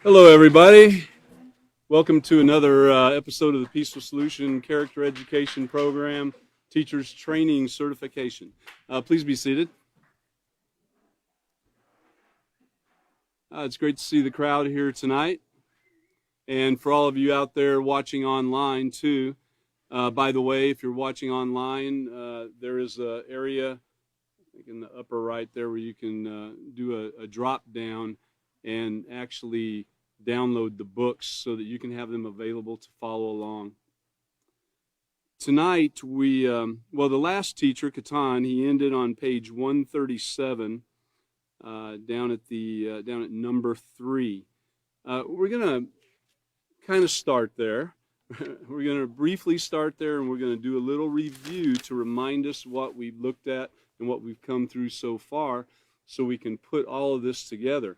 Hello, everybody. Welcome to another episode of the Peaceful Solution Character Education Program, Teachers Training Certification. Please be seated. It's great to see the crowd here tonight. And for all of you out there watching online, too, by the way, if you're watching online, there is an area, I think in the upper right there, where you can do a drop down and actually download the books so that you can have them available to follow along. Tonight, the last teacher, Catan, he ended on page 137, down at number 3. We're going to kind of start there. We're going to briefly start there, and we're going to do a little review to remind us what we've looked at and what we've come through so far, so we can put all of this together.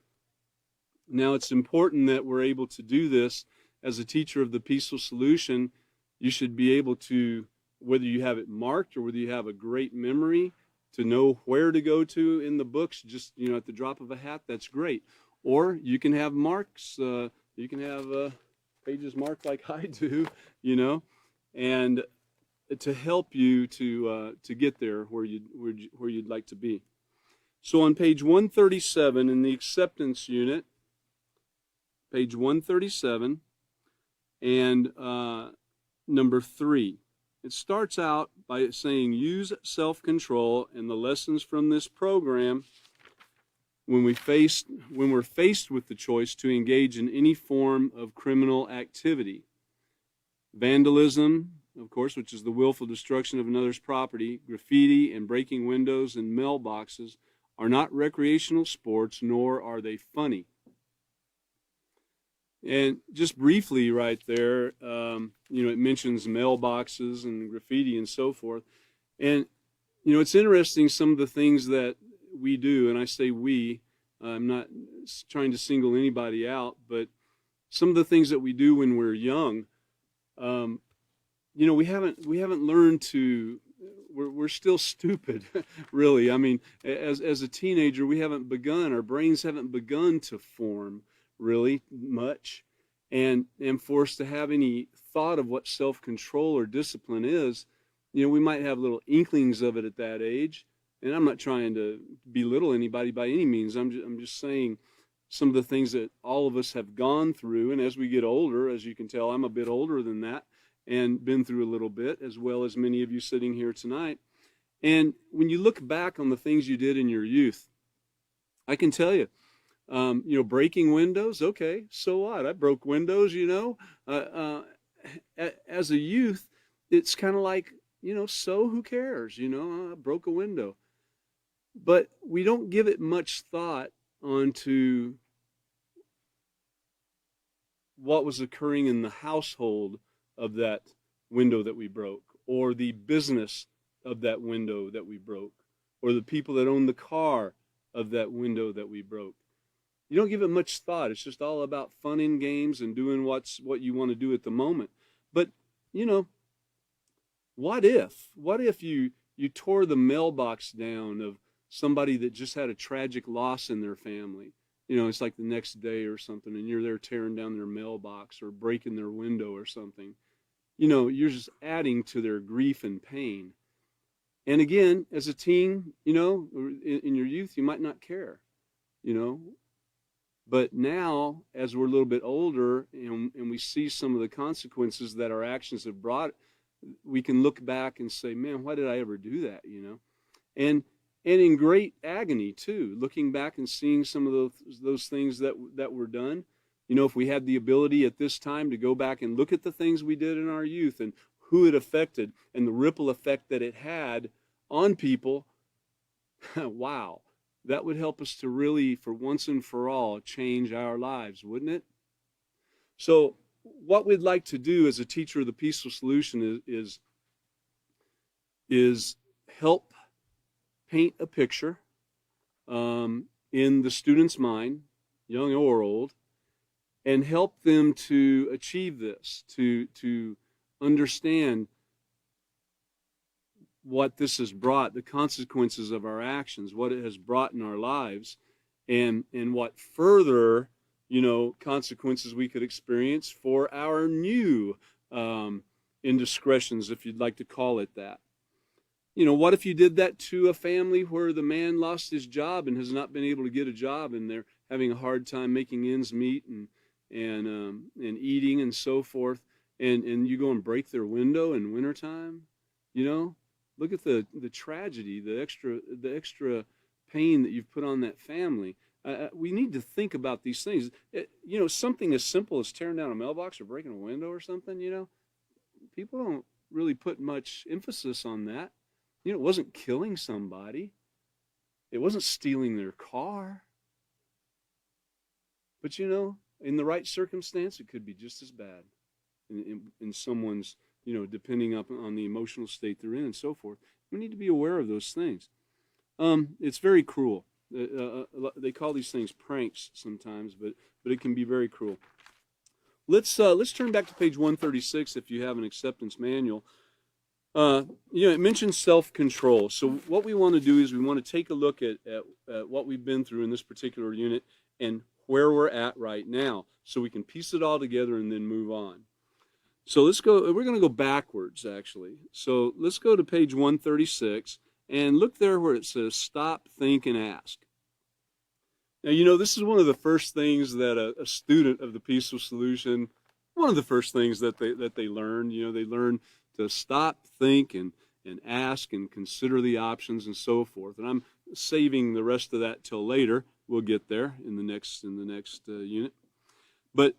Now, it's important that we're able to do this. As a teacher of the Peaceful Solution, you should be able to, whether you have it marked or whether you have a great memory, to know where to go to in the books, just, at the drop of a hat, that's great. Or you can have marks, you can have pages marked like I do, and to help you to get there where you'd like to be. So on page 137 in the acceptance unit, page 137, and number 3. It starts out by saying, use self-control and the lessons from this program when we're faced with the choice to engage in any form of criminal activity. Vandalism, of course, which is the willful destruction of another's property, graffiti, and breaking windows and mailboxes are not recreational sports, nor are they funny. And just briefly right there, it mentions mailboxes and graffiti and so forth. And, it's interesting some of the things that we do, and I say we, I'm not trying to single anybody out, but some of the things that we do when we're young, we haven't learned to, we're still stupid, really. I mean, as a teenager, our brains haven't begun to form really much, and for us to have any thought of what self-control or discipline is, we might have little inklings of it at that age. And I'm not trying to belittle anybody by any means. I'm just saying some of the things that all of us have gone through, and as we get older, as you can tell, I'm a bit older than that and been through a little bit, as well as many of you sitting here tonight. And when you look back on the things you did in your youth, I can tell you, breaking windows, okay, so what? I broke windows, as a youth, it's kind of like, so who cares? I broke a window. But we don't give it much thought onto what was occurring in the household of that window that we broke, or the business of that window that we broke, or the people that own the car of that window that we broke. You don't give it much thought. It's just all about fun and games and doing what you want to do at the moment. But, what if you tore the mailbox down of somebody that just had a tragic loss in their family? It's like the next day or something, and you're there tearing down their mailbox or breaking their window or something. You're just adding to their grief and pain. And again, as a teen, in your youth, you might not care, But now, as we're a little bit older and we see some of the consequences that our actions have brought, we can look back and say, man, why did I ever do that, And in great agony, too, looking back and seeing some of those things that were done. If we had the ability at this time to go back and look at the things we did in our youth and who it affected and the ripple effect that it had on people, wow. That would help us to really, for once and for all, change our lives, wouldn't it? So what we'd like to do as a teacher of the Peaceful Solution is help paint a picture in the student's mind, young or old, and help them to achieve this, to understand what this has brought, the consequences of our actions, what it has brought in our lives, and what further consequences we could experience for our new indiscretions, if you'd like to call it that. What if you did that to a family where the man lost his job and has not been able to get a job, and they're having a hard time making ends meet and eating and so forth, and you go and break their window in wintertime? Look at the tragedy, the extra pain that you've put on that family. We need to think about these things. Something as simple as tearing down a mailbox or breaking a window or something, people don't really put much emphasis on that. It wasn't killing somebody. It wasn't stealing their car. But, in the right circumstance, it could be just as bad in someone's, depending on the emotional state they're in and so forth. We need to be aware of those things. It's very cruel. They call these things pranks sometimes, but it can be very cruel. Let's turn back to page 136 if you have an acceptance manual. It mentions self-control. So what we want to do is we want to take a look at what we've been through in this particular unit and where we're at right now, so we can piece it all together and then move on. So let's go. We're going to go backwards, actually. So let's go to page 136 and look there where it says stop, think, and ask. Now, this is one of the first things that a student of the Peaceful Solution, one of the first things that they learn. They learn to stop, think, and ask and consider the options and so forth. And I'm saving the rest of that till later. We'll get there in the next unit. But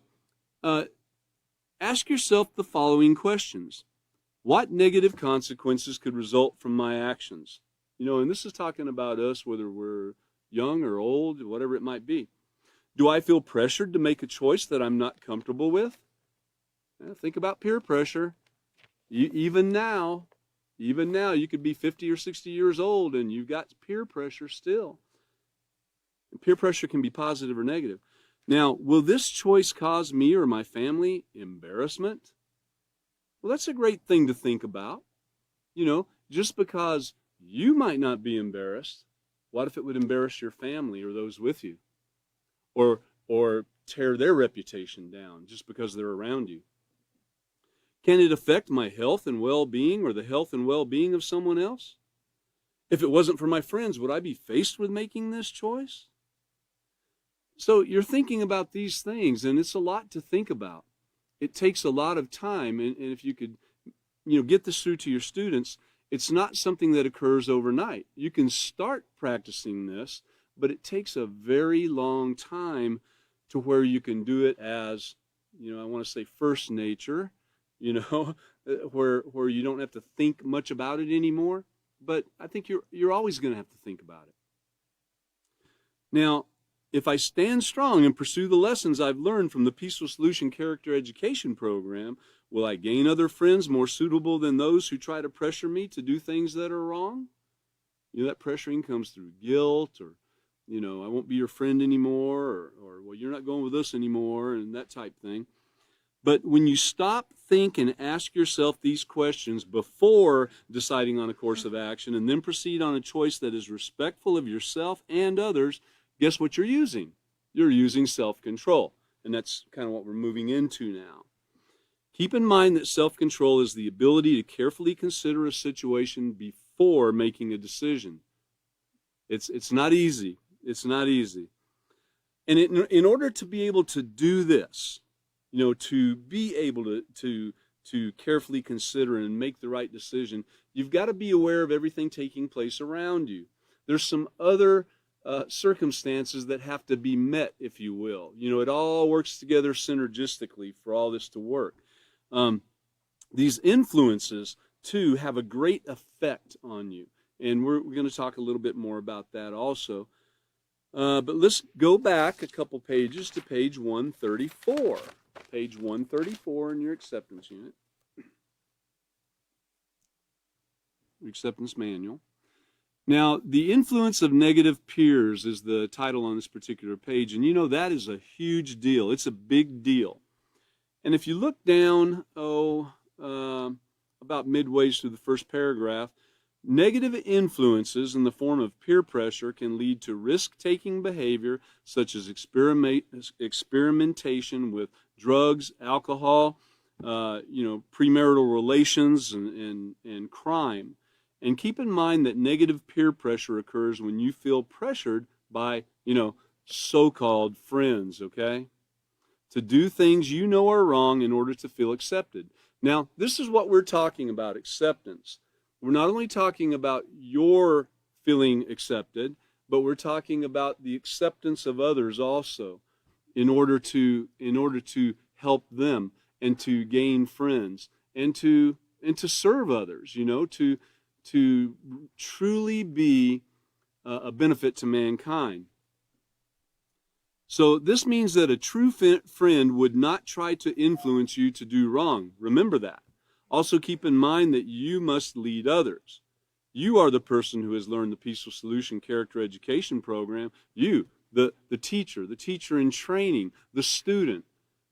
ask yourself the following questions. What negative consequences could result from my actions? And this is talking about us, whether we're young or old, whatever it might be. Do I feel pressured to make a choice that I'm not comfortable with? Think about peer pressure. Even now, you could be 50 or 60 years old and you've got peer pressure still. And peer pressure can be positive or negative. Now, will this choice cause me or my family embarrassment? Well, that's a great thing to think about. Just because you might not be embarrassed, what if it would embarrass your family or those with you? Or tear their reputation down just because they're around you? Can it affect my health and well-being or the health and well-being of someone else? If it wasn't for my friends, would I be faced with making this choice? So you're thinking about these things, and it's a lot to think about. It takes a lot of time, and if you could, get this through to your students, it's not something that occurs overnight. You can start practicing this, but it takes a very long time to where you can do it as, I want to say first nature, where you don't have to think much about it anymore. But I think you're always going to have to think about it. Now, if I stand strong and pursue the lessons I've learned from the Peaceful Solution Character Education Program, will I gain other friends more suitable than those who try to pressure me to do things that are wrong? That pressuring comes through guilt or, I won't be your friend anymore or well, you're not going with us anymore and that type thing. But when you stop, think, and ask yourself these questions before deciding on a course of action and then proceed on a choice that is respectful of yourself and others, guess what you're using? You're using self-control. And that's kind of what we're moving into now. Keep in mind that self-control is the ability to carefully consider a situation before making a decision. It's not easy. It's not easy. And in order to be able to do this, to be able to carefully consider and make the right decision, you've got to be aware of everything taking place around you. There's some other circumstances that have to be met, if you will. It all works together synergistically for all this to work. These influences, too, have a great effect on you. And we're going to talk a little bit more about that also. But let's go back a couple pages to page 134. Page 134 in your acceptance unit. Acceptance manual. Now, the influence of negative peers is the title on this particular page, and that is a huge deal. It's a big deal. And if you look down, about midway through the first paragraph, Negative influences in the form of peer pressure can lead to risk-taking behavior such as experimentation with drugs, alcohol, premarital relations, and crime. And keep in mind that negative peer pressure occurs when you feel pressured by, so-called friends, okay, to do things you know are wrong in order to feel accepted. Now, this is what we're talking about, acceptance. We're not only talking about your feeling accepted, but we're talking about the acceptance of others also in order to help them and to gain friends and to serve others, to truly be a benefit to mankind. So this means that a true friend would not try to influence you to do wrong. Remember that. Also keep in mind that you must lead others. You are the person who has learned the Peaceful Solution Character Education Program. You, the teacher in training, the student.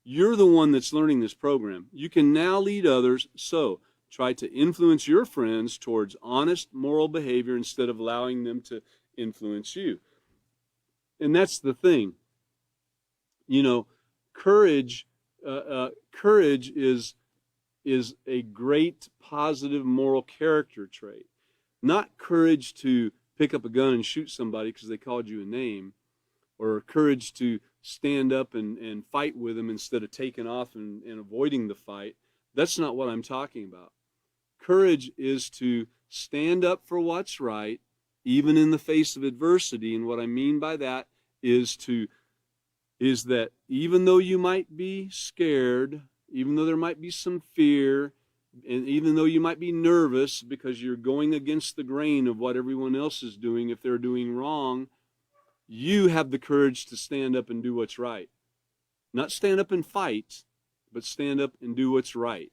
You're the one that's learning this program. You can now lead others, so try to influence your friends towards honest moral behavior instead of allowing them to influence you. And that's the thing. Courage is a great positive moral character trait. Not courage to pick up a gun and shoot somebody because they called you a name, or courage to stand up and fight with them instead of taking off and avoiding the fight. That's not what I'm talking about. Courage is to stand up for what's right, even in the face of adversity. And what I mean by that is that even though you might be scared, even though there might be some fear, and even though you might be nervous because you're going against the grain of what everyone else is doing if they're doing wrong, you have the courage to stand up and do what's right. Not stand up and fight, but stand up and do what's right.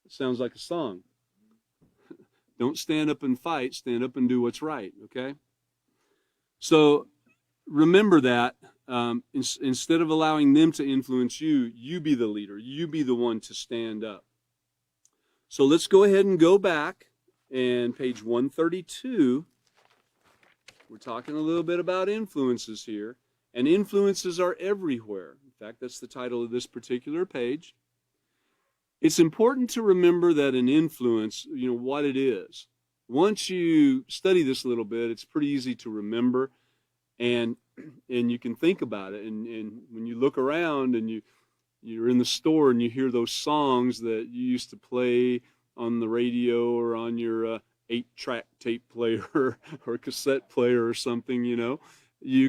It sounds like a song. Don't stand up and fight, stand up and do what's right, okay? So remember that instead of allowing them to influence you, you be the leader. You be the one to stand up. So let's go ahead and go back, and page 132. We're talking a little bit about influences here, and influences are everywhere. In fact, that's the title of this particular page. It's important to remember that an influence, what it is. Once you study this a little bit, it's pretty easy to remember. And you can think about it, and when you look around and you're in the store and you hear those songs that you used to play on the radio or on your 8-track tape player or cassette player or something, you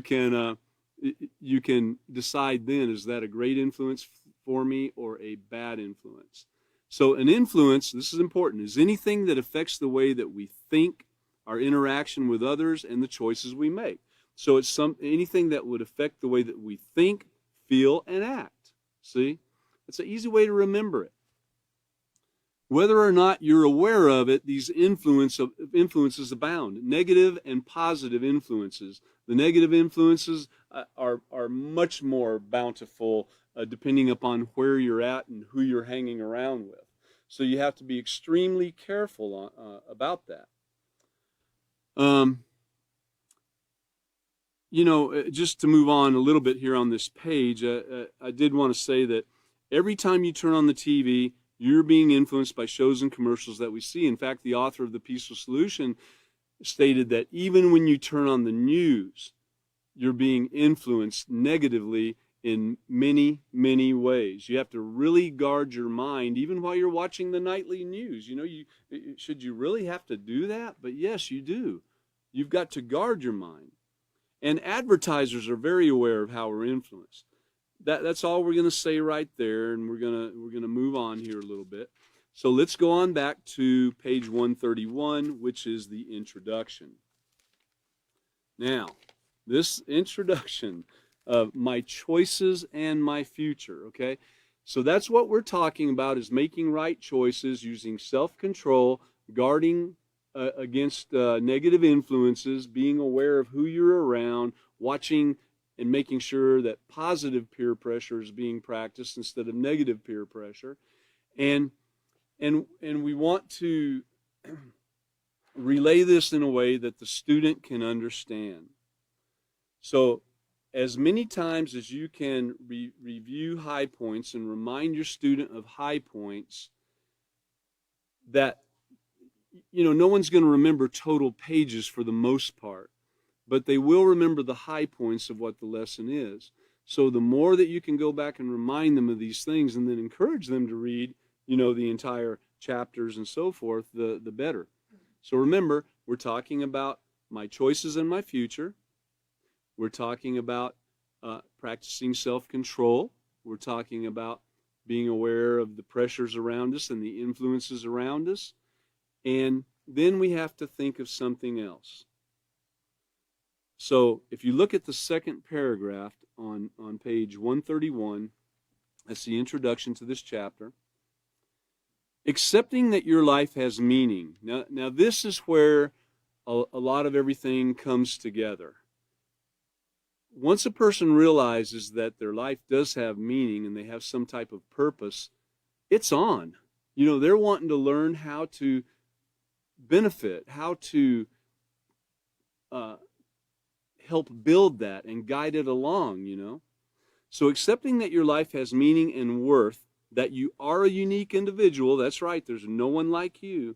can decide then, is that a great influence for me or a bad influence? So an influence, this is important, is anything that affects the way that we think, our interaction with others, and the choices we make. So it's anything that would affect the way that we think, feel, and act. See? It's an easy way to remember it. Whether or not you're aware of it, these influences abound. Negative and positive influences. The negative influences are much more bountiful depending upon where you're at and who you're hanging around with. So you have to be extremely careful about that. Just to move on a little bit here on this page, I did want to say that every time you turn on the TV, you're being influenced by shows and commercials that we see. In fact, the author of The Peaceful Solution stated that even when you turn on the news, you're being influenced negatively in many, many ways. You have to really guard your mind, even while you're watching the nightly news. Should you really have to do that? But yes, you do. You've got to guard your mind. And advertisers are very aware of how we're influenced. That's all we're going to say right there, and we're going to move on here a little bit. So let's go on back to page 131, which is the introduction. Now, this introduction of my choices and my future, okay? So that's what we're talking about, is making right choices using self-control, guarding against negative influences, being aware of who you're around, watching and making sure that positive peer pressure is being practiced instead of negative peer pressure. And we want to relay this in a way that the student can understand. So as many times as you can review high points and remind your student of high points, that, no one's going to remember total pages for the most part, but they will remember the high points of what the lesson is. So the more that you can go back and remind them of these things and then encourage them to read, the entire chapters and so forth, the better. So remember, we're talking about my choices and my future. We're talking about practicing self-control. We're talking about being aware of the pressures around us and the influences around us. And then we have to think of something else. So if you look at the second paragraph on page 131, that's the introduction to this chapter. Accepting that your life has meaning. Now this is where a lot of everything comes together. Once a person realizes that their life does have meaning and they have some type of purpose, it's on. They're wanting to learn how to benefit, how to help build that and guide it along, So accepting that your life has meaning and worth, that you are a unique individual, that's right, there's no one like you,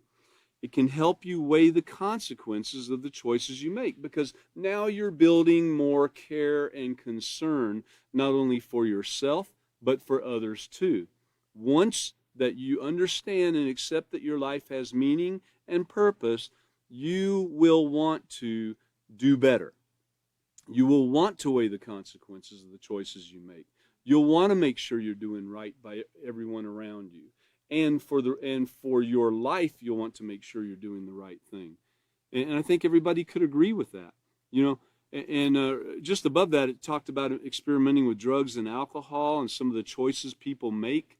it can help you weigh the consequences of the choices you make, because now you're building more care and concern, not only for yourself, but for others too. Once that you understand and accept that your life has meaning and purpose, you will want to do better. You will want to weigh the consequences of the choices you make. You'll want to make sure you're doing right by everyone around you. And for your life, you'll want to make sure you're doing the right thing. And I think everybody could agree with that. And just above that, it talked about experimenting with drugs and alcohol and some of the choices people make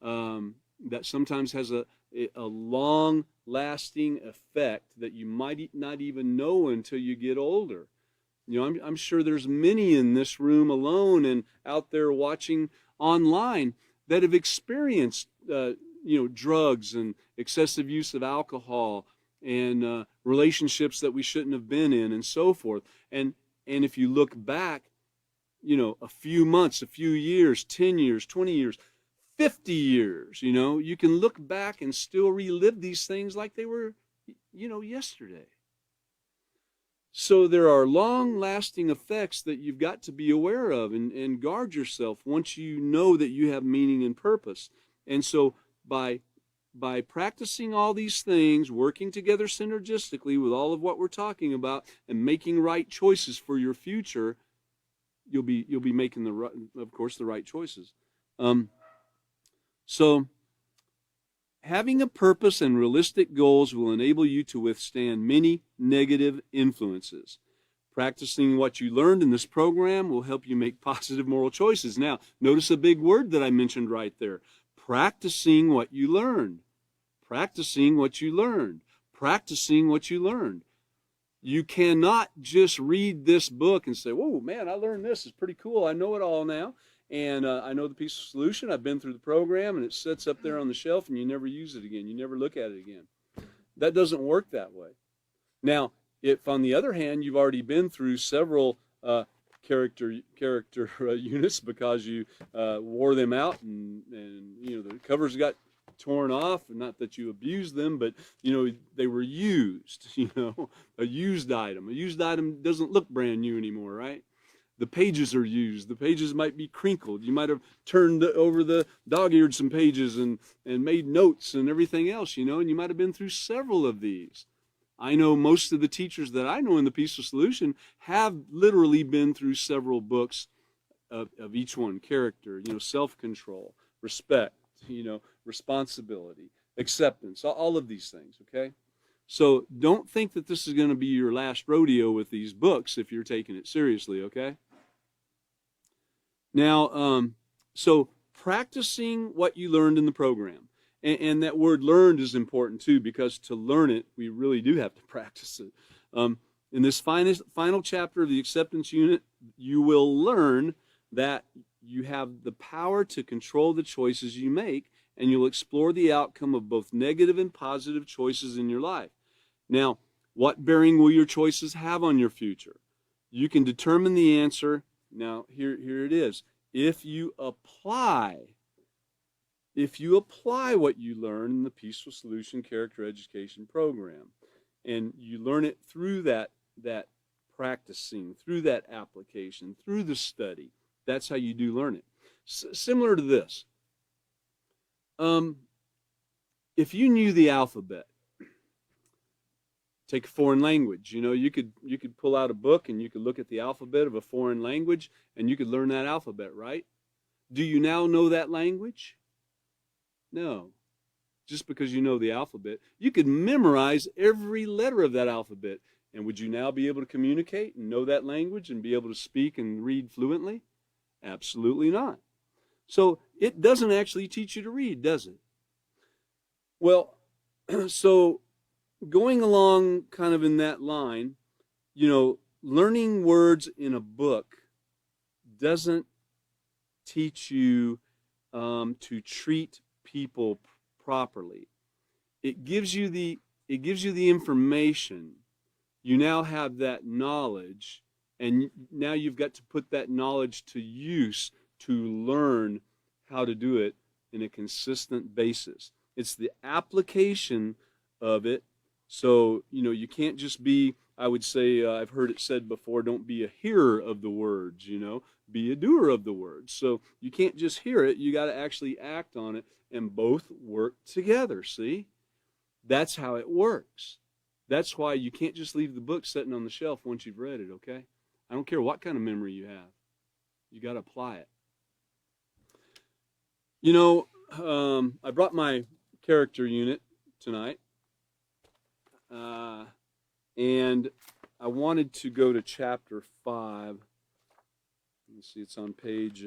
that sometimes has a long-lasting effect that you might not even know until you get older. I'm sure there's many in this room alone and out there watching online that have experienced drugs and excessive use of alcohol and relationships that we shouldn't have been in and so forth. And if you look back, a few months, a few years, 10 years, 20 years, 50 years, you can look back and still relive these things like they were, yesterday. So there are long-lasting effects that you've got to be aware of and guard yourself once you know that you have meaning and purpose. And so by practicing all these things, working together synergistically with all of what we're talking about, and making right choices for your future, you'll be making the right choices. So having a purpose and realistic goals will enable you to withstand many negative influences. Practicing what you learned in this program will help you make positive moral choices. Now, notice a big word that I mentioned right there. Practicing what you learned. Practicing what you learned. Practicing what you learned. You cannot just read this book and say, whoa, man, I learned this. It's pretty cool. I know it all now. And I know the peaceful solution. I've been through the program, and it sits up there on the shelf, and you never use it again. You never look at it again. That doesn't work that way. Now, if on the other hand, you've already been through several character units because you wore them out, and the covers got torn off, and not that you abused them, but they were used. A used item. A used item doesn't look brand new anymore, right? The pages are used. The pages might be crinkled. You might have turned over the dog-eared some pages and made notes and everything else, and you might have been through several of these. I know most of the teachers that I know in the Peaceful Solution have literally been through several books of each one. Character, self-control, respect, responsibility, acceptance, all of these things, okay? So don't think that this is going to be your last rodeo with these books if you're taking it seriously, okay? Now, so practicing what you learned in the program. And that word learned is important too, because to learn it, we really do have to practice it. In this final chapter of the acceptance unit, you will learn that you have the power to control the choices you make and you'll explore the outcome of both negative and positive choices in your life. Now, what bearing will your choices have on your future? You can determine the answer. Now, here it is. If you apply what you learn in the Peaceful Solution Character Education Program, and you learn it through that practicing, through that application, through the study, that's how you do learn it. Similar to this. If you knew the alphabet, take a foreign language. You could pull out a book and you could look at the alphabet of a foreign language and you could learn that alphabet, right? Do you now know that language? No. Just because you know the alphabet, you could memorize every letter of that alphabet. And would you now be able to communicate and know that language and be able to speak and read fluently? Absolutely not. So it doesn't actually teach you to read, does it? Well, so going along kind of in that line, learning words in a book doesn't teach you to treat people properly. It gives you the information. You now have that knowledge, and now you've got to put that knowledge to use to learn how to do it in a consistent basis. It's the application of it. So, you can't just be, I would say, I've heard it said before, don't be a hearer of the words, be a doer of the words. So you can't just hear it, you got to actually act on it, and both work together, see? That's how it works. That's why you can't just leave the book sitting on the shelf once you've read it, okay? I don't care what kind of memory you have. You got to apply it. I brought my character unit tonight, and I wanted to go to chapter 5. Let me see, it's on page...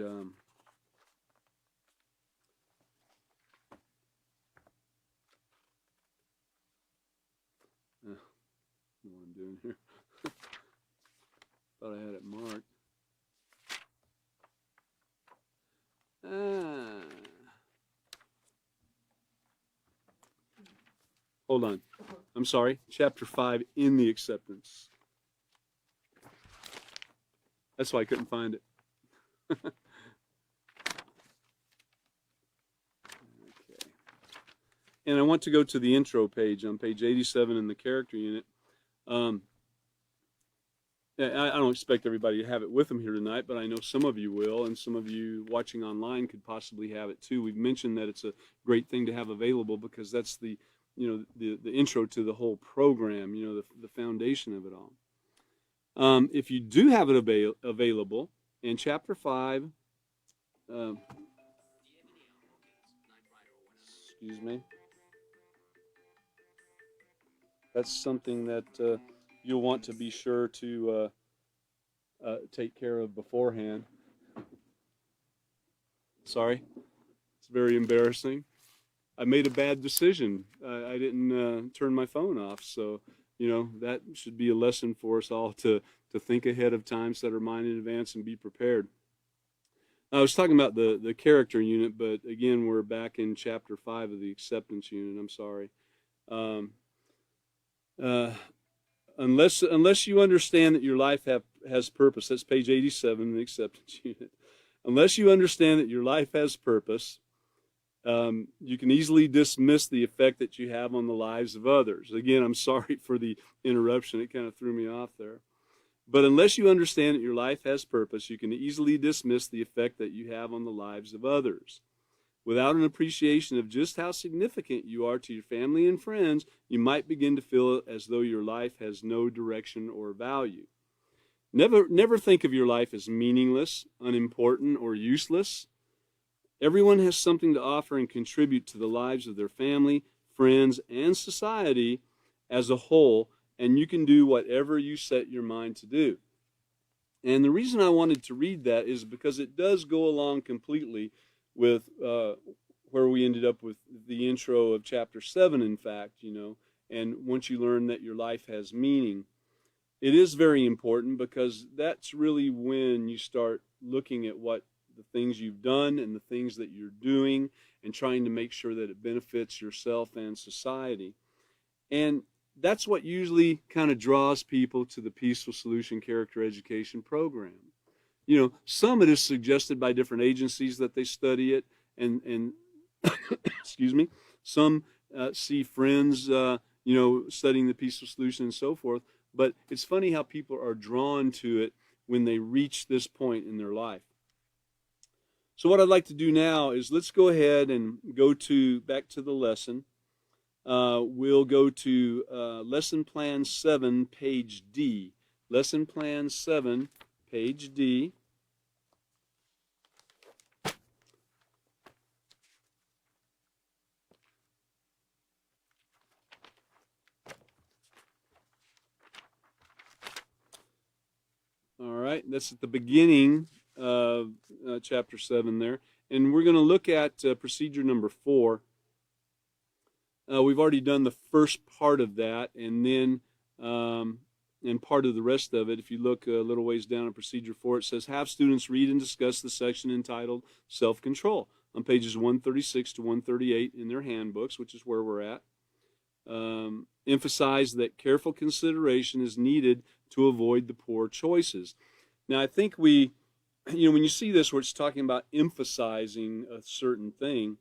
what I'm doing here. Thought I had it marked. Hold on. I'm sorry. Chapter 5 in the acceptance. That's why I couldn't find it. Okay. And I want to go to the intro page on page 87 in the character unit. I don't expect everybody to have it with them here tonight, but I know some of you will, and some of you watching online could possibly have it too. We've mentioned that it's a great thing to have available because that's the intro to the whole program, the foundation of it all. If you do have it available, in chapter 5, excuse me, that's something that you'll want to be sure to take care of beforehand. Sorry, it's very embarrassing. I made a bad decision. I didn't turn my phone off, so that should be a lesson for us all to think ahead of time, set our mind in advance, and be prepared. I was talking about the character unit, but again, we're back in chapter 5 of the acceptance unit. I'm sorry. Unless you understand that your life has purpose, that's page 87 in the acceptance unit. Unless you understand that your life has purpose, you can easily dismiss the effect that you have on the lives of others. Again, I'm sorry for the interruption. It kind of threw me off there. But unless you understand that your life has purpose, you can easily dismiss the effect that you have on the lives of others. Without an appreciation of just how significant you are to your family and friends, you might begin to feel as though your life has no direction or value. Never think of your life as meaningless, unimportant, or useless. Everyone has something to offer and contribute to the lives of their family, friends, and society as a whole, and you can do whatever you set your mind to do. And the reason I wanted to read that is because it does go along completely with where we ended up with the intro of chapter 7, in fact, and once you learn that your life has meaning, it is very important because that's really when you start looking at what the things you've done and the things that you're doing, and trying to make sure that it benefits yourself and society. And that's what usually kind of draws people to the Peaceful Solution Character Education program. Some it is suggested by different agencies that they study it, and excuse me, some see friends, studying the Peaceful Solution and so forth. But it's funny how people are drawn to it when they reach this point in their life. So what I'd like to do now is let's go ahead and go back to the lesson. We'll go to Lesson Plan 7, page D. Lesson Plan 7, page D. All right, that's at the beginning of chapter 7 there. And we're going to look at procedure number 4. We've already done the first part of that, and then and part of the rest of it. If you look a little ways down at procedure 4, it says, have students read and discuss the section entitled Self-Control on pages 136 to 138 in their handbooks, which is where we're at. Emphasize that careful consideration is needed to avoid the poor choices. Now, I think when you see this where it's talking about emphasizing a certain thing,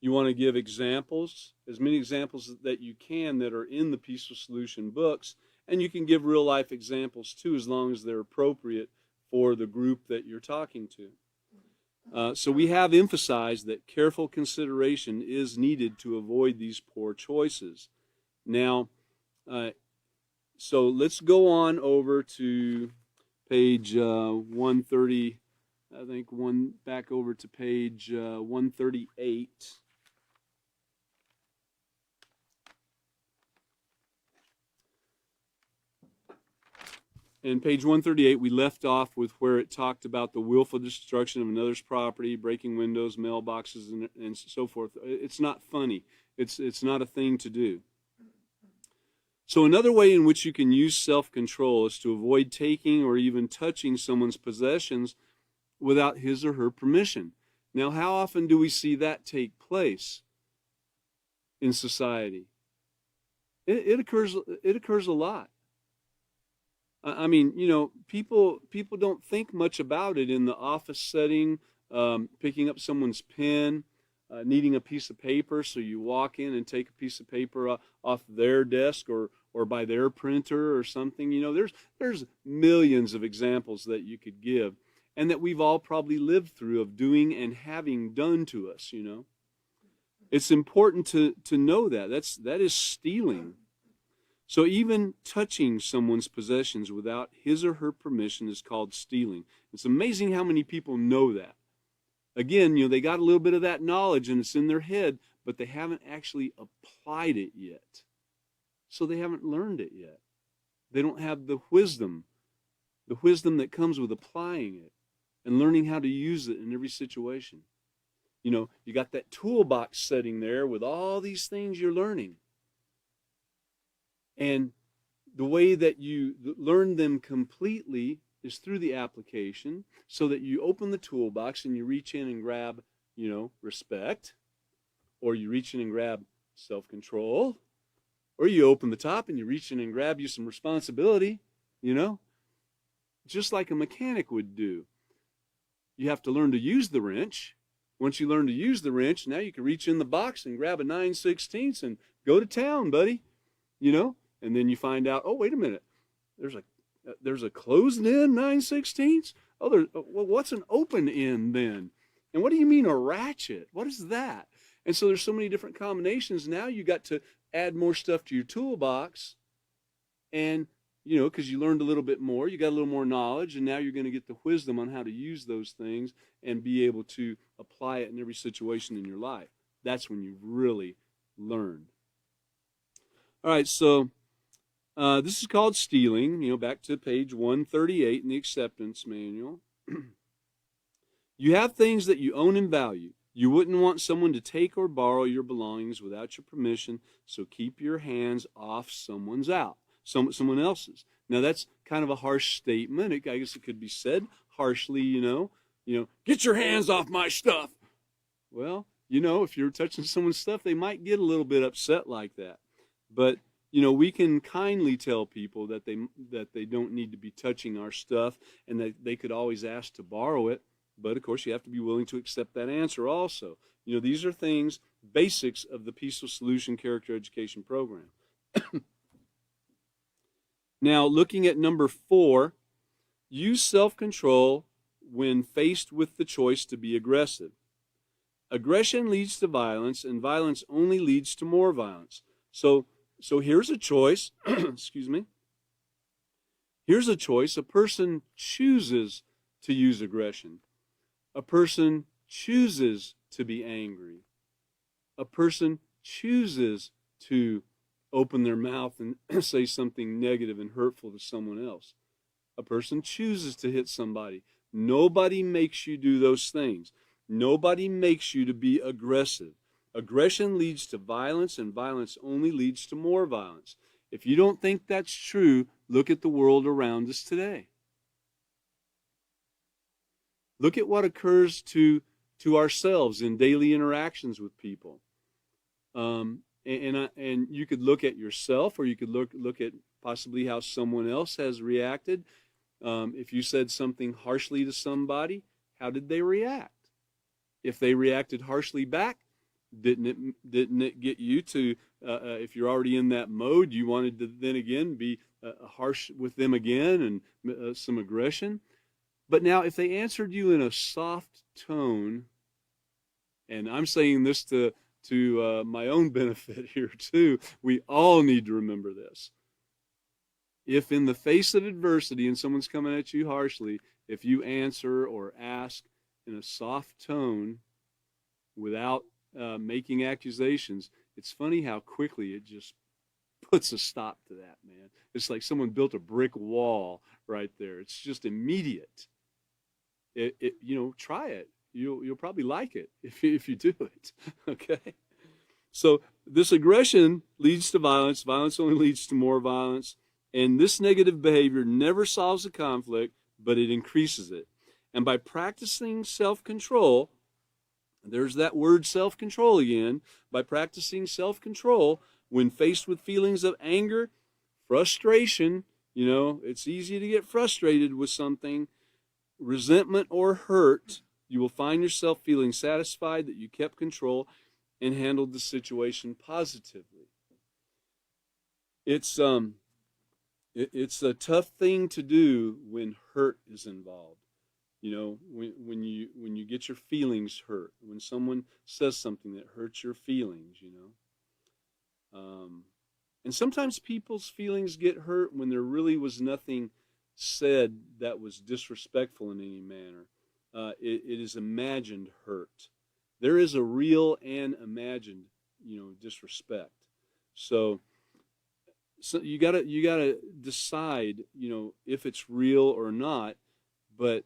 you want to give examples, as many examples that you can that are in the Peaceful Solution books, and you can give real-life examples too, as long as they're appropriate for the group that you're talking to. So we have emphasized that careful consideration is needed to avoid these poor choices. Now, so let's go on over to page 130, I think back over to page 138. In page 138, we left off with where it talked about the willful destruction of another's property, breaking windows, mailboxes, and so forth. It's not funny. It's not a thing to do. So another way in which you can use self-control is to avoid taking or even touching someone's possessions without his or her permission. Now, how often do we see that take place in society? It occurs a lot. I mean, people don't think much about it in the office setting, picking up someone's pen, needing a piece of paper, so you walk in and take a piece of paper off their desk or by their printer or something. There's millions of examples that you could give, and that we've all probably lived through of doing and having done to us. It's important to know that is stealing. So even touching someone's possessions without his or her permission is called stealing. It's amazing how many people know that. Again, they got a little bit of that knowledge and it's in their head, but they haven't actually applied it yet. So they haven't learned it yet. They don't have the wisdom that comes with applying it and learning how to use it in every situation. You got that toolbox setting there with all these things you're learning. And the way that you learn them completely is through the application, so that you open the toolbox and you reach in and grab, respect, or you reach in and grab self-control, or you open the top and you reach in and grab you some responsibility, just like a mechanic would do. You have to learn to use the wrench. Once you learn to use the wrench, now you can reach in the box and grab a 9/16 and go to town, buddy, And then you find out, oh, wait a minute, there's a closed end 9/16. Oh, well, what's an open end then? And what do you mean a ratchet? What is that? And so there's so many different combinations. Now you got to add more stuff to your toolbox, and because you learned a little bit more, you got a little more knowledge, and now you're going to get the wisdom on how to use those things and be able to apply it in every situation in your life. That's when you've really learned. All right, so this is called stealing, back to page 138 in the acceptance manual. You have things that you own and value. You wouldn't want someone to take or borrow your belongings without your permission, so keep your hands off someone else's. Now, that's kind of a harsh statement. I guess it could be said harshly, Get your hands off my stuff. Well, if you're touching someone's stuff, they might get a little bit upset like that. But, we can kindly tell people that they don't need to be touching our stuff, and that they could always ask to borrow it. But, of course, you have to be willing to accept that answer also. These are things, basics of the Peaceful Solution Character Education Program. Now, looking at number 4, use self-control when faced with the choice to be aggressive. Aggression leads to violence, and violence only leads to more violence. So here's a choice. Excuse me. Here's a choice. A person chooses to use aggression. A person chooses to be angry. A person chooses to open their mouth and say something negative and hurtful to someone else. A person chooses to hit somebody. Nobody makes you do those things. Nobody makes you to be aggressive. Aggression leads to violence, and violence only leads to more violence. If you don't think that's true, look at the world around us today. Look at what occurs to ourselves in daily interactions with people. And you could look at yourself, or you could look at possibly how someone else has reacted. If you said something harshly to somebody, how did they react? If they reacted harshly back, didn't it get you to, if you're already in that mode, you wanted to then again be harsh with them again and some aggression? But now if they answered you in a soft tone, and I'm saying this to my own benefit here too, we all need to remember this. If in the face of adversity and someone's coming at you harshly, if you answer or ask in a soft tone without making accusations, it's funny how quickly it just puts a stop to that, man. It's like someone built a brick wall right there. It's just immediate. Try it. You'll probably like it if you do it. Okay. So this aggression leads to violence. Violence only leads to more violence. And this negative behavior never solves a conflict, but it increases it. And by practicing self-control, there's that word self-control again, by practicing self-control when faced with feelings of anger, frustration, it's easy to get frustrated with something, resentment or hurt, you will find yourself feeling satisfied that you kept control and handled the situation positively. It's a tough thing to do when hurt is involved. When you get your feelings hurt, when someone says something that hurts your feelings, and sometimes people's feelings get hurt when there really was nothing said that was disrespectful in any manner. It is imagined hurt. There is a real and imagined, disrespect. So you gotta decide, if it's real or not. But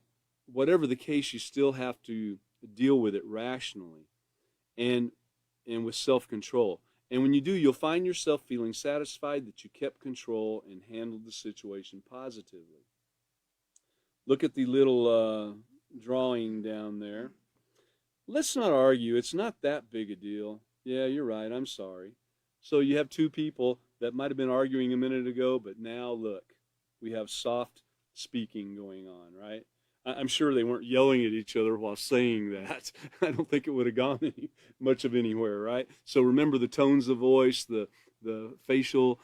whatever the case, you still have to deal with it rationally and with self-control. And when you do, you'll find yourself feeling satisfied that you kept control and handled the situation positively. Look at the little drawing down there. Let's not argue. It's not that big a deal. Yeah, you're right. I'm sorry. So you have two people that might have been arguing a minute ago, but now look, we have soft speaking going on, right? I'm sure they weren't yelling at each other while saying that. I don't think it would have gone much of anywhere, right? So remember the tones of voice, the facial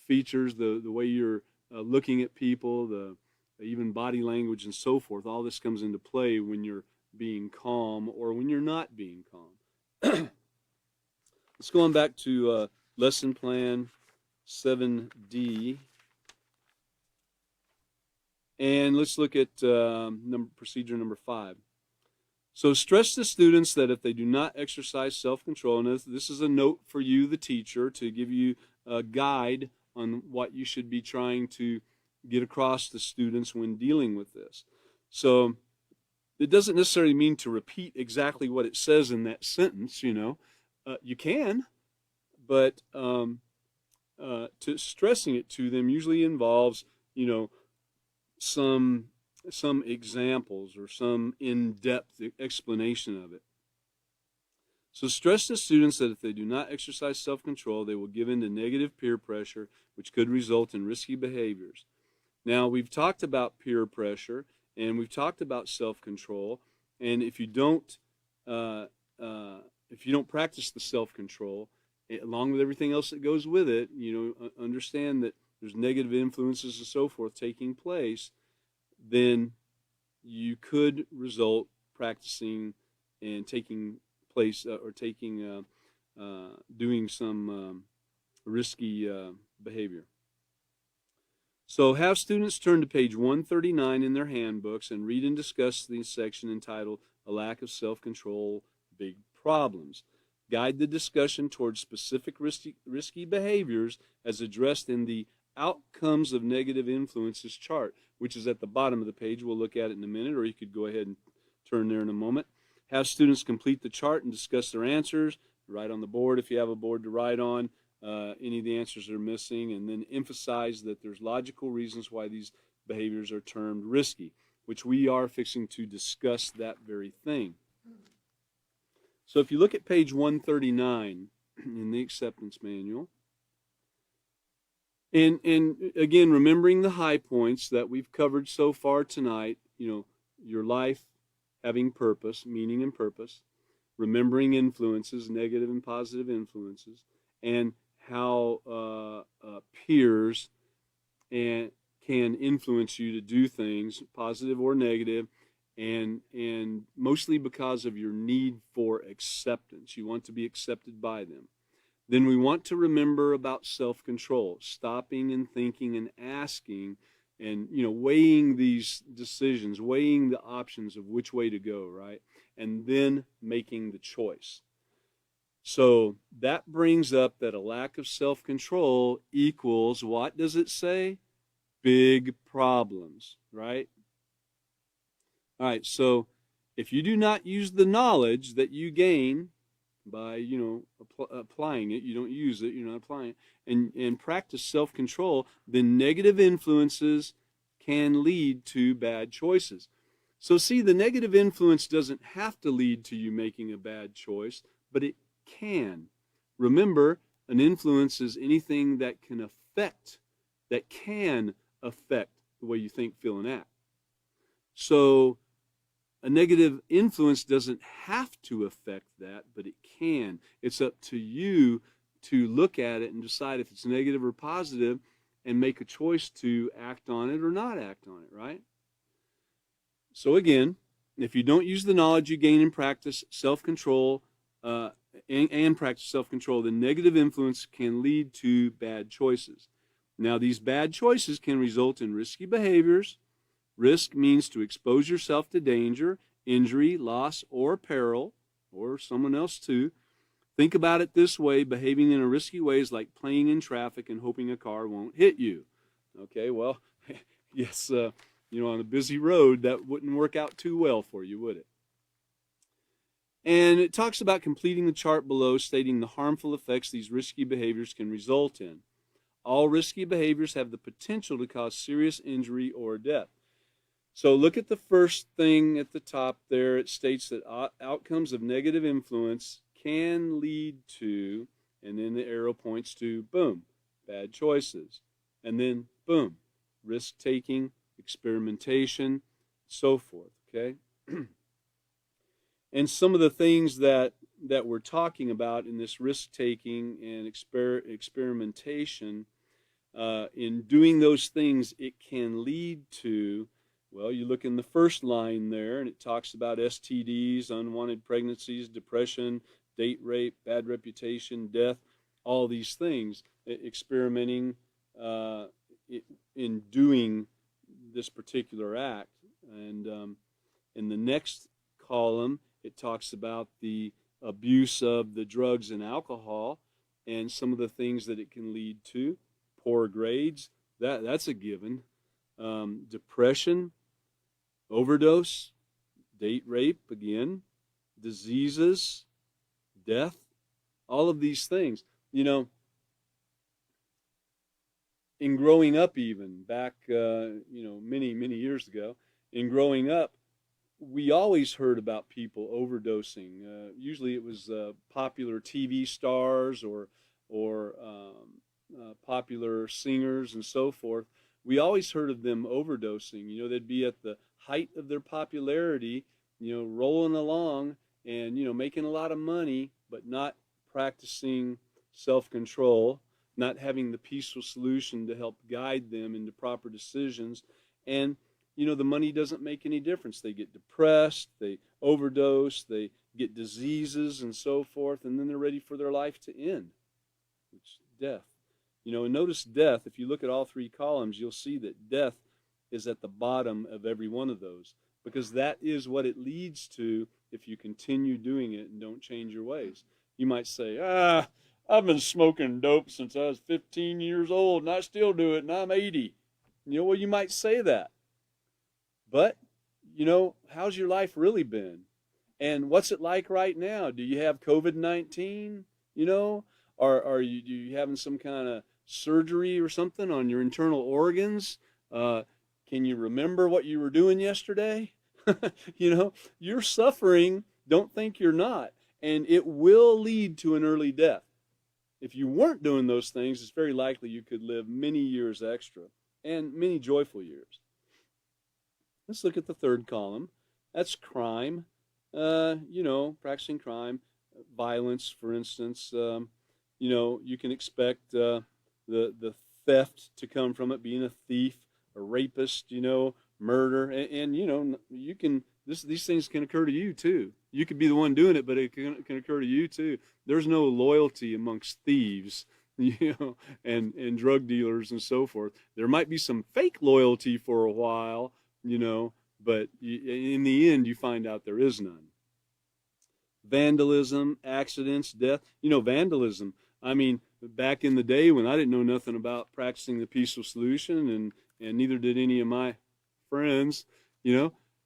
features, the way you're looking at people, the even body language and so forth. All this comes into play when you're being calm or when you're not being calm. Let's go on back to lesson plan 7D. And let's look at procedure number 5. So stress to students that if they do not exercise self-control, and this is a note for you, the teacher, to give you a guide on what you should be trying to get across to students when dealing with this. So it doesn't necessarily mean to repeat exactly what it says in that sentence, you can, but to stressing it to them usually involves, some some examples or some in-depth explanation of it. So stress to students that if they do not exercise self-control, they will give in to negative peer pressure, which could result in risky behaviors. Now, we've talked about peer pressure, and we've talked about self-control, and if you don't practice the self-control, along with everything else that goes with it, understand that there's negative influences and so forth taking place, then you could result practicing and taking place or doing some risky behavior. So have students turn to page 139 in their handbooks and read and discuss the section entitled A Lack of Self-Control, Big Problems. Guide the discussion towards specific risky behaviors as addressed in the Outcomes of Negative Influences chart, which is at the bottom of the page. We'll look at it in a minute, or you could go ahead and turn there in a moment. Have students complete the chart and discuss their answers. Write on the board if you have a board to write on any of the answers that are missing, and then emphasize that there's logical reasons why these behaviors are termed risky, which we are fixing to discuss that very thing. So if you look at page 139 in the acceptance manual, and again, remembering the high points that we've covered so far tonight, your life having purpose, meaning and purpose, remembering influences, negative and positive influences, and how peers can influence you to do things, positive or negative, and mostly because of your need for acceptance. You want to be accepted by them. Then we want to remember about self-control, stopping and thinking and asking and, weighing these decisions, weighing the options of which way to go, right? And then making the choice. So that brings up that a lack of self-control equals, what does it say? Big problems, right? All right, so if you do not use the knowledge that you gain by, applying it, you don't use it, you're not applying it, and practice self-control, then negative influences can lead to bad choices. So see, the negative influence doesn't have to lead to you making a bad choice, but it can. Remember, an influence is anything that can affect the way you think, feel, and act. So a negative influence doesn't have to affect that, but it can. It's up to you to look at it and decide if it's negative or positive and make a choice to act on it or not act on it, right? So again, if you don't use the knowledge you gain and practice self-control, and practice self-control, the negative influence can lead to bad choices. Now, these bad choices can result in risky behaviors. Risk means to expose yourself to danger, injury, loss, or peril, or someone else too. Think about it this way: behaving in a risky way is like playing in traffic and hoping a car won't hit you. Okay, well, yes, on a busy road, that wouldn't work out too well for you, would it? And it talks about completing the chart below, stating the harmful effects these risky behaviors can result in. All risky behaviors have the potential to cause serious injury or death. So look at the first thing at the top there. It states that outcomes of negative influence can lead to, and then the arrow points to, boom, bad choices. And then, boom, risk-taking, experimentation, so forth, okay? And some of the things that we're talking about in this risk-taking and experimentation, in doing those things, it can lead to, well, you look in the first line there, and it talks about STDs, unwanted pregnancies, depression, date rape, bad reputation, death, all these things, experimenting in doing this particular act. And in the next column, it talks about the abuse of the drugs and alcohol and some of the things that it can lead to. Poor grades, that's a given. Depression, overdose, date rape, again, diseases, death, all of these things. In growing up even, back, many, many years ago, in growing up, we always heard about people overdosing. Usually it was popular TV stars or popular singers and so forth. We always heard of them overdosing. They'd be at the height of their popularity, rolling along and, making a lot of money, but not practicing self-control, not having the peaceful solution to help guide them into proper decisions. And the money doesn't make any difference. They get depressed, they overdose, they get diseases and so forth, and then they're ready for their life to end, which is death. And notice death, if you look at all three columns, you'll see that death is at the bottom of every one of those, because that is what it leads to if you continue doing it and don't change your ways. You might say, I've been smoking dope since I was 15 years old, and I still do it, and I'm 80. Well, you might say that. But, how's your life really been? And what's it like right now? Do you have COVID-19? Are you having some kind of surgery or something on your internal organs? Can you remember what you were doing yesterday? You're suffering. Don't think you're not. And it will lead to an early death. If you weren't doing those things, it's very likely you could live many years extra and many joyful years. Let's look at the third column. That's crime. Practicing crime, violence, for instance. You can expect the theft to come from it, being a thief, a rapist, murder, and you can. These things can occur to you too. You could be the one doing it, but it can occur to you too. There's no loyalty amongst thieves, and drug dealers and so forth. There might be some fake loyalty for a while, but in the end, you find out there is none. Vandalism, accidents, death. Vandalism. I mean, back in the day when I didn't know nothing about practicing the peaceful solution, and neither did any of my friends,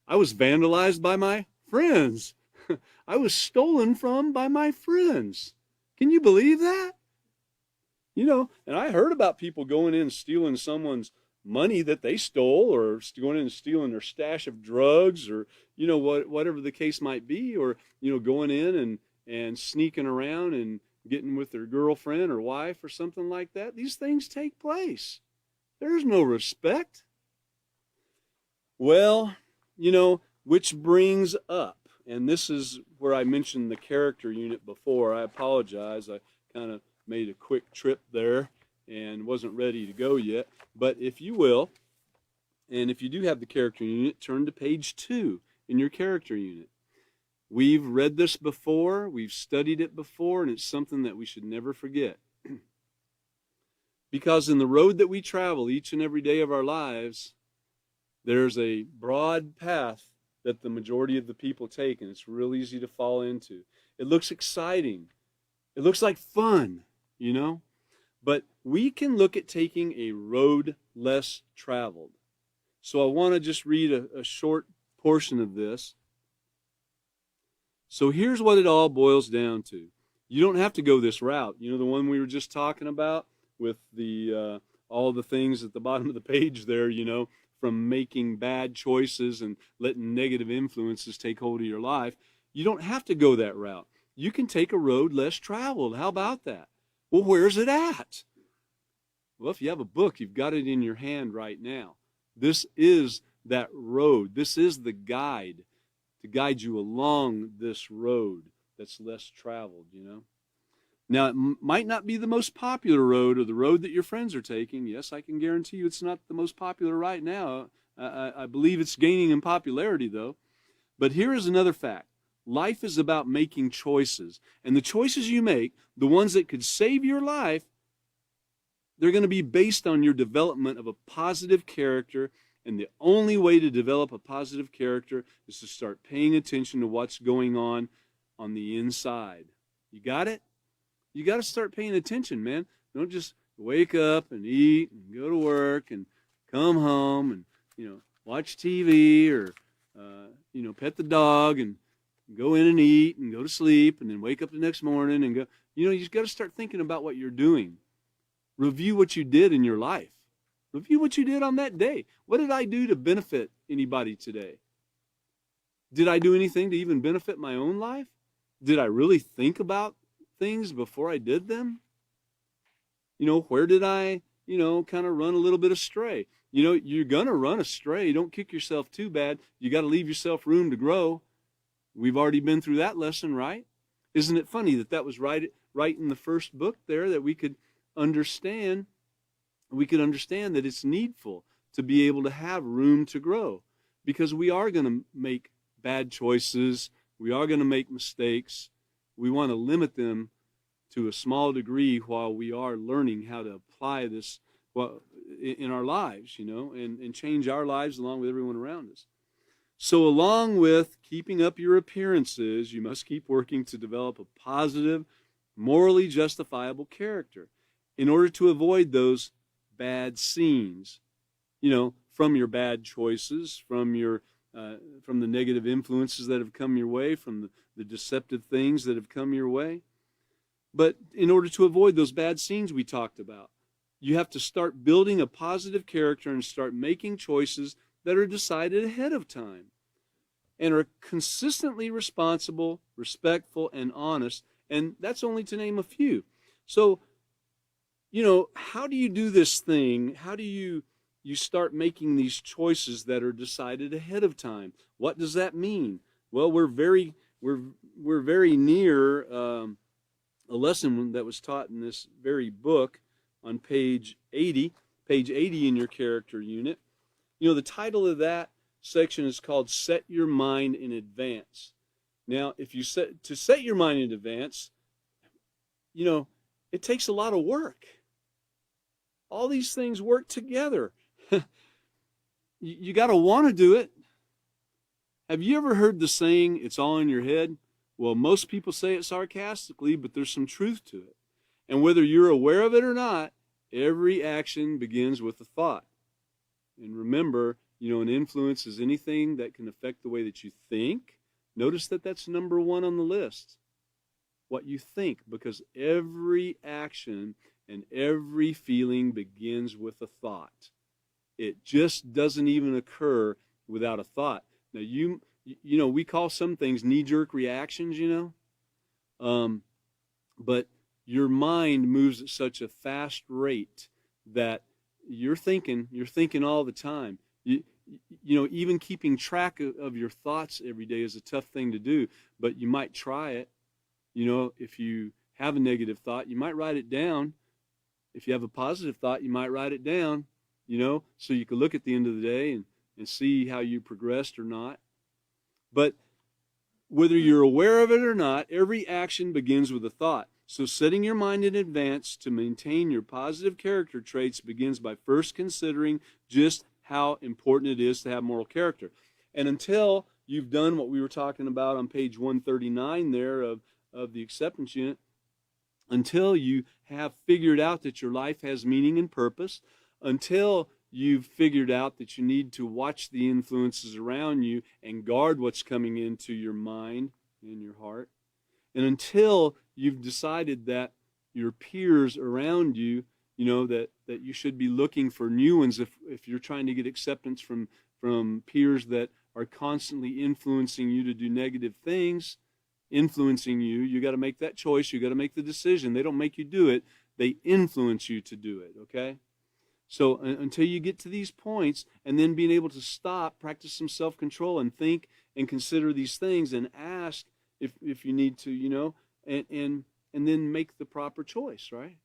I was vandalized by my friends. I was stolen from by my friends. Can you believe that? And I heard about people going in and stealing someone's money that they stole, or going in and stealing their stash of drugs, or whatever the case might be, or going in and sneaking around and getting with their girlfriend or wife or something like that. These things take place. There's no respect. Well, which brings up, and this is where I mentioned the character unit before. I apologize. I kind of made a quick trip there and wasn't ready to go yet. But if you will, and if you do have the character unit, turn to page 2 in your character unit. We've read this before, we've studied it before, and it's something that we should never forget. Because in the road that we travel each and every day of our lives, there's a broad path that the majority of the people take, and it's real easy to fall into. It looks exciting. It looks like fun, But we can look at taking a road less traveled. So I want to just read a short portion of this. So here's what it all boils down to. You don't have to go this route. The one we were just talking about with the all the things at the bottom of the page there, from making bad choices and letting negative influences take hold of your life. You don't have to go that route. You can take a road less traveled. How about that? Well, where's it at? Well, if you have a book, you've got it in your hand right now. This is that road. This is the guide to guide you along this road that's less traveled, Now, it might not be the most popular road or the road that your friends are taking. Yes, I can guarantee you it's not the most popular right now. I believe it's gaining in popularity, though. But here is another fact. Life is about making choices. And the choices you make, the ones that could save your life, they're going to be based on your development of a positive character. And the only way to develop a positive character is to start paying attention to what's going on the inside. You got it? You got to start paying attention, man. Don't just wake up and eat and go to work and come home and, watch TV or, pet the dog and go in and eat and go to sleep and then wake up the next morning and go. You just got to start thinking about what you're doing. Review what you did in your life. Review what you did on that day. What did I do to benefit anybody today? Did I do anything to even benefit my own life? Did I really think about things before I did them? Where did I, kind of run a little bit astray? You're going to run astray. Don't kick yourself too bad. You got to leave yourself room to grow. We've already been through that lesson, right? Isn't it funny that was right in the first book there, that we could understand that it's needful to be able to have room to grow, because we are going to make bad choices. We are going to make mistakes. We want to limit them to a small degree while we are learning how to apply this in our lives, and change our lives along with everyone around us. So along with keeping up your appearances, you must keep working to develop a positive, morally justifiable character in order to avoid those bad scenes, from your bad choices, from the negative influences that have come your way, from the deceptive things that have come your way. But in order to avoid those bad scenes we talked about, you have to start building a positive character and start making choices that are decided ahead of time and are consistently responsible, respectful, and honest. And that's only to name a few. So, how do you do this thing? How do you start making these choices that are decided ahead of time? What does that mean? Well, we're very near a lesson that was taught in this very book on page 80 in your character unit. The title of that section is called Set Your Mind in Advance. Now, if you set your mind in advance, it takes a lot of work. All these things work together. You got to want to do it. Have you ever heard the saying, it's all in your head? Well, most people say it sarcastically, but there's some truth to it. And whether you're aware of it or not, every action begins with a thought. And remember, an influence is anything that can affect the way that you think. Notice that that's number one on the list. What you think, because every action and every feeling begins with a thought. It just doesn't even occur without a thought. Now, we call some things knee-jerk reactions, but your mind moves at such a fast rate that you're thinking all the time. Even keeping track of your thoughts every day is a tough thing to do, but you might try it. If you have a negative thought, you might write it down. If you have a positive thought, you might write it down, so you can look at the end of the day and see how you progressed or not. But whether you're aware of it or not, every action begins with a thought. So setting your mind in advance to maintain your positive character traits begins by first considering just how important it is to have moral character. And until you've done what we were talking about on page 139 there of the acceptance unit, until you have figured out that your life has meaning and purpose, until you've figured out that you need to watch the influences around you and guard what's coming into your mind and your heart, and until you've decided that your peers around you, that you should be looking for new ones if you're trying to get acceptance from peers that are constantly influencing you to do negative things, you got to make that choice. You got to make the decision. They don't make you do it. They influence you to do it, okay? So until you get to these points, and then being able to stop, practice some self-control, and think and consider these things, and ask if you need to, and then make the proper choice, right?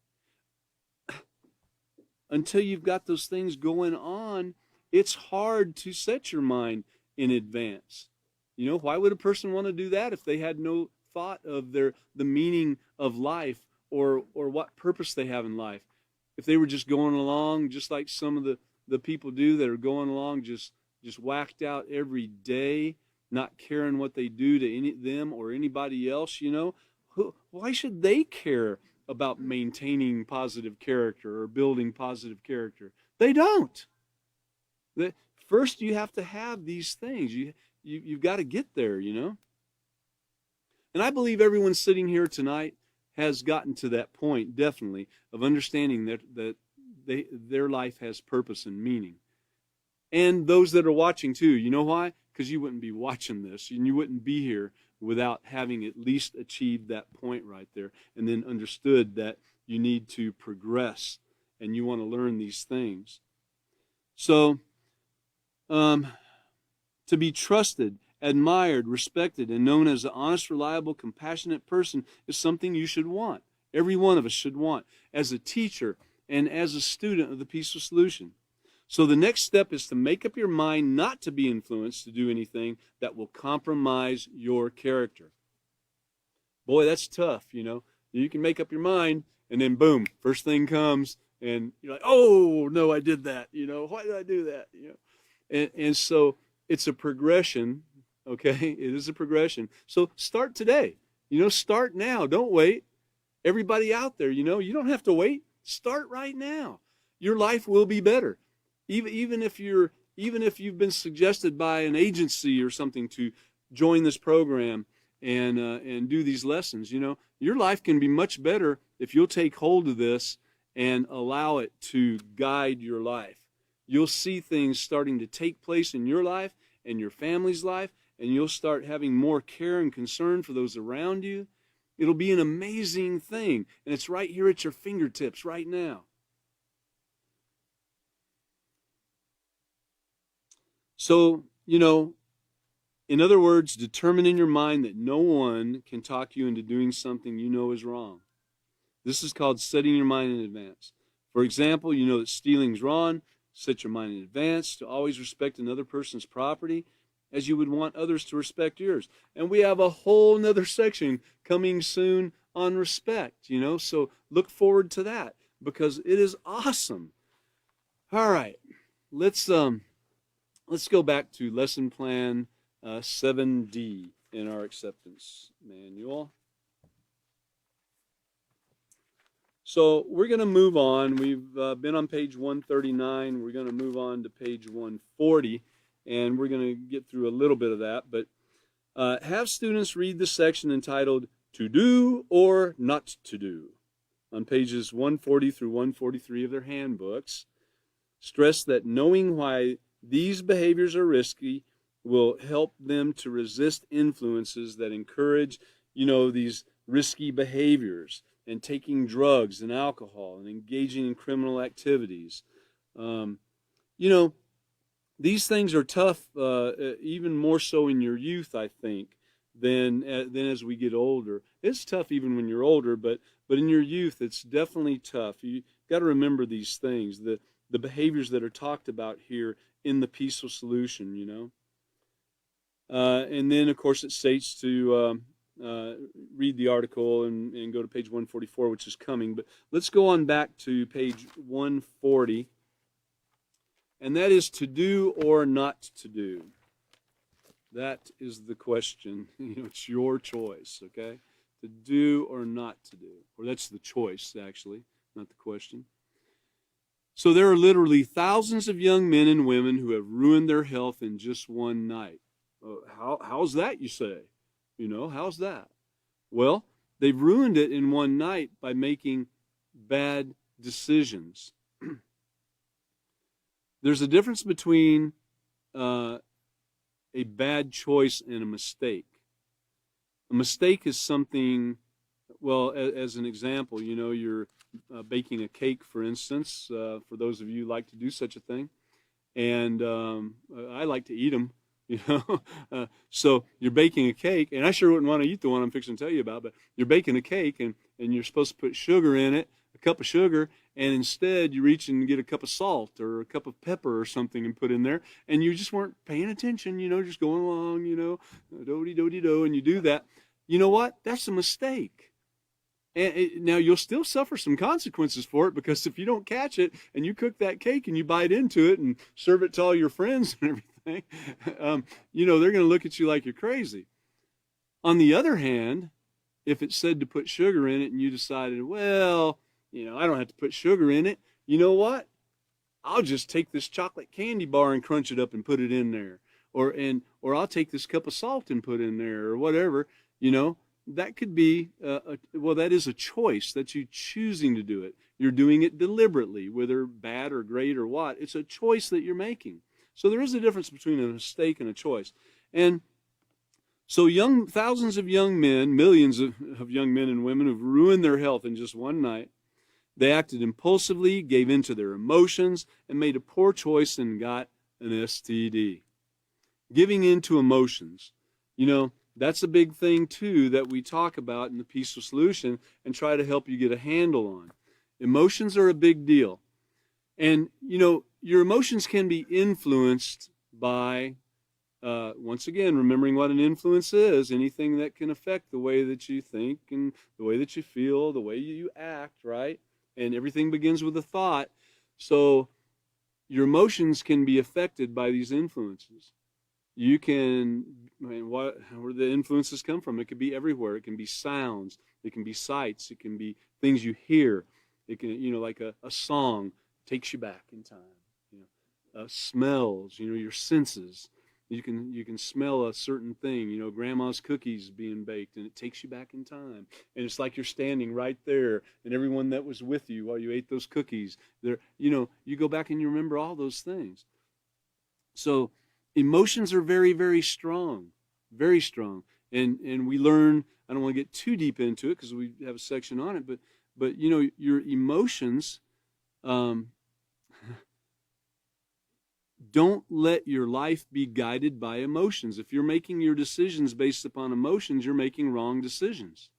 Until you've got those things going on, it's hard to set your mind in advance. Why would a person want to do that if they had no thought of the meaning of life or what purpose they have in life? If they were just going along, just like some of the people do that are going along just whacked out every day, not caring what they do to them or anybody else, why should they care about maintaining positive character or building positive character? They don't. First, you have to have these things. You've got to get there, And I believe everyone sitting here tonight has gotten to that point, definitely, of understanding that their life has purpose and meaning. and those that are watching too. You know why? Because you wouldn't be watching this and you wouldn't be here without having at least achieved that point right there, and then understood that you need to progress and you want to learn these things. So, to be trusted, admired, respected, and known as an honest, reliable, compassionate person is something you should want. Every one of us should want as a teacher and as a student of the Peaceful Solution. So the next step is to make up your mind not to be influenced to do anything that will compromise your character. Boy, that's tough, you know. You can make up your mind, and then boom, first thing comes, and you're like, oh, no, I did that. You know, why did I do that? You know, and so it's a progression, okay? It is a progression. So start today. You know, start now. Don't wait. Everybody out there, you know, you don't have to wait. Start right now. Your life will be better. Even if you've been suggested by an agency or something to join this program and do these lessons, you know, your life can be much better if you'll take hold of this and allow it to guide your life. You'll see things starting to take place in your life and your family's life, and you'll start having more care and concern for those around you. It'll be an amazing thing, and it's right here at your fingertips right now. So, you know, in other words, determine in your mind that no one can talk you into doing something you know is wrong. This is called setting your mind in advance. For example, you know that stealing's wrong. Set your mind in advance to always respect another person's property as you would want others to respect yours. And we have a whole nother section coming soon on respect, you know, so look forward to that because it is awesome. All right, let's go back to lesson plan 7D in our acceptance manual. So we're going to move on. We've been on page 139. We're going to move on to page 140, and we're going to get through a little bit of that. But have students read the section entitled To Do or Not to Do on pages 140 through 143 of their handbooks. Stress that knowing why these behaviors are risky will help them to resist influences that encourage, you know, these risky behaviors and taking drugs and alcohol and engaging in criminal activities. You know, these things are tough, even more so in your youth, I think, than as we get older. It's tough even when you're older, but in your youth, it's definitely tough. You got to remember these things, the behaviors that are talked about here in the Peaceful Solution, you know. And then, of course, it states to read the article and go to page 144, which is coming. But let's go on back to page 140, and that is to do or not to do. That is the question. You know, it's your choice, okay? To do or not to do. Or that's the choice, actually, not the question. So there are literally thousands of young men and women who have ruined their health in just one night. How's that, you say? You know, how's that? Well, they've ruined it in one night by making bad decisions. There's a difference between a bad choice and a mistake. A mistake is something, well, as an example, you know, you're baking a cake, for instance, for those of you who like to do such a thing. And I like to eat them. You know, so you're baking a cake, and I sure wouldn't want to eat the one I'm fixing to tell you about, but you're baking a cake, and you're supposed to put sugar in it, a cup of sugar, and instead you reach and get a cup of salt or a cup of pepper or something and put in there, and you just weren't paying attention, you know, just going along, you know, do-de-do-de-do, and you do that. You know what? That's a mistake. And now you'll still suffer some consequences for it, because if you don't catch it and you cook that cake and you bite into it and serve it to all your friends and everything, you know, they're going to look at you like you're crazy. On the other hand, if it said to put sugar in it and you decided, well, you know, I don't have to put sugar in it, you know what? I'll just take this chocolate candy bar and crunch it up and put it in there. Or I'll take this cup of salt and put in there, or whatever, you know. That could be, well, that is a choice. That's you choosing to do it. You're doing it deliberately, whether bad or great or what. It's a choice that you're making. So there is a difference between a mistake and a choice. And so thousands of young men, millions of young men and women who've ruined their health in just one night. They acted impulsively, gave in to their emotions, and made a poor choice and got an STD. Giving in to emotions. That's a big thing, too, that we talk about in the Peaceful Solution and try to help you get a handle on. Emotions are a big deal. And, your emotions can be influenced by, once again, remembering what an influence is, anything that can affect the way that you think and the way that you feel, the way you act, right? And everything begins with a thought. So your emotions can be affected by these influences. Where the influences come from? It could be everywhere. It can be sounds. It can be sights. It can be things you hear. It can, like a song takes you back in time. Smells, your senses. You can smell a certain thing, grandma's cookies being baked, and it takes you back in time. And it's like you're standing right there, and everyone that was with you while you ate those cookies, you go back and you remember all those things. So emotions are very, very strong, very strong. And we learn, I don't want to get too deep into it because we have a section on it, but your emotions, don't let your life be guided by emotions. If you're making your decisions based upon emotions, you're making wrong decisions.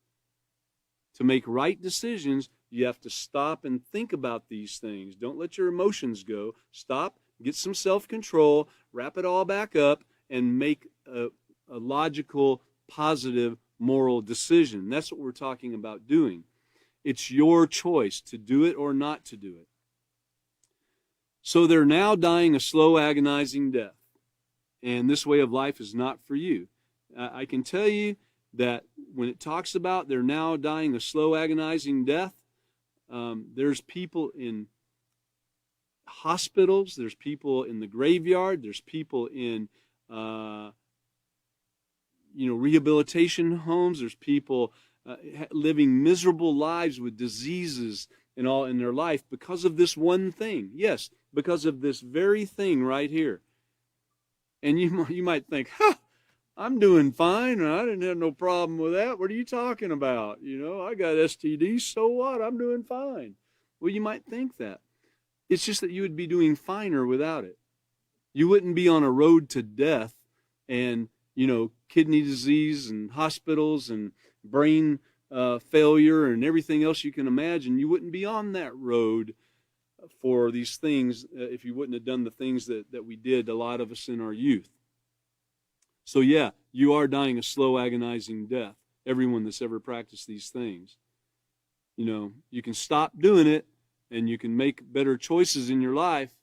To make right decisions, you have to stop and think about these things. Don't let your emotions go. Stop, get some self-control, wrap it all back up, and make a logical, positive, moral decision. That's what we're talking about doing. It's your choice to do it or not to do it. So they're now dying a slow, agonizing death. And this way of life is not for you. I can tell you that when it talks about they're now dying a slow, agonizing death, there's people in hospitals, there's people in the graveyard, there's people in rehabilitation homes, there's people living miserable lives with diseases and all in their life because of this one thing. Yes, because of this very thing right here. And you might think, I'm doing fine, and I didn't have no problem with that. What are you talking about? I got STDs, so what? I'm doing fine. Well, you might think that. It's just that you would be doing finer without it. You wouldn't be on a road to death and, kidney disease and hospitals and brain failure and everything else you can imagine. You wouldn't be on that road for these things if you wouldn't have done the things that we did, a lot of us in our youth. So yeah, you are dying a slow, agonizing death. Everyone that's ever practiced these things. You can stop doing it and you can make better choices in your life,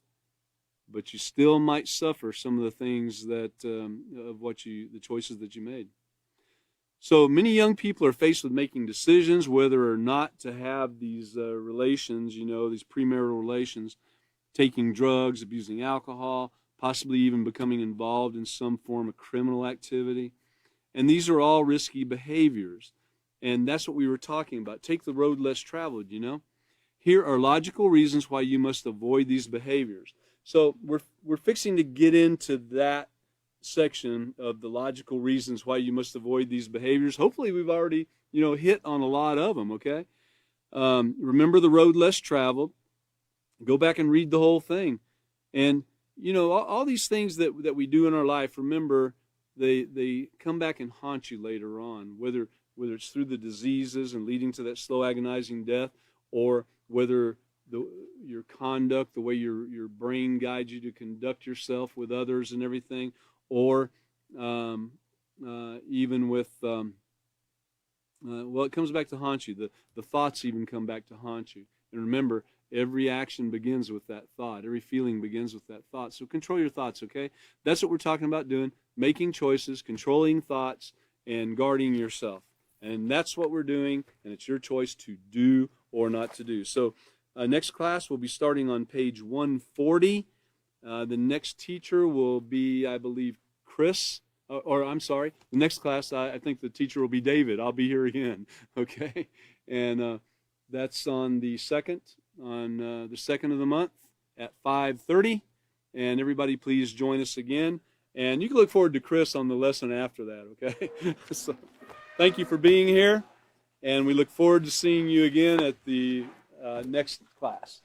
but you still might suffer some of the things that the choices that you made. So many young people are faced with making decisions whether or not to have these relations, these premarital relations, taking drugs, abusing alcohol, possibly even becoming involved in some form of criminal activity. And these are all risky behaviors. And that's what we were talking about. Take the road less traveled, Here are logical reasons why you must avoid these behaviors. So we're fixing to get into that section of the logical reasons why you must avoid these behaviors. Hopefully we've already, hit on a lot of them, okay? Remember the road less traveled. Go back and read the whole thing. And, all these things that we do in our life, remember, they come back and haunt you later on, whether it's through the diseases and leading to that slow, agonizing death, or whether your conduct, the way your brain guides you to conduct yourself with others and everything, or even with, it comes back to haunt you. The thoughts even come back to haunt you. And remember, every action begins with that thought. Every feeling begins with that thought. So control your thoughts, okay? That's what we're talking about doing, making choices, controlling thoughts, and guarding yourself. And that's what we're doing, and it's your choice to do or not to do. So next class will be starting on page 140. The next teacher will be, I believe, Chris. The next class, I think the teacher will be David. I'll be here again, okay? And that's on the 2nd of the month at 5:30. And everybody, please join us again. And you can look forward to Chris on the lesson after that, okay? So, thank you for being here, and we look forward to seeing you again at the next class.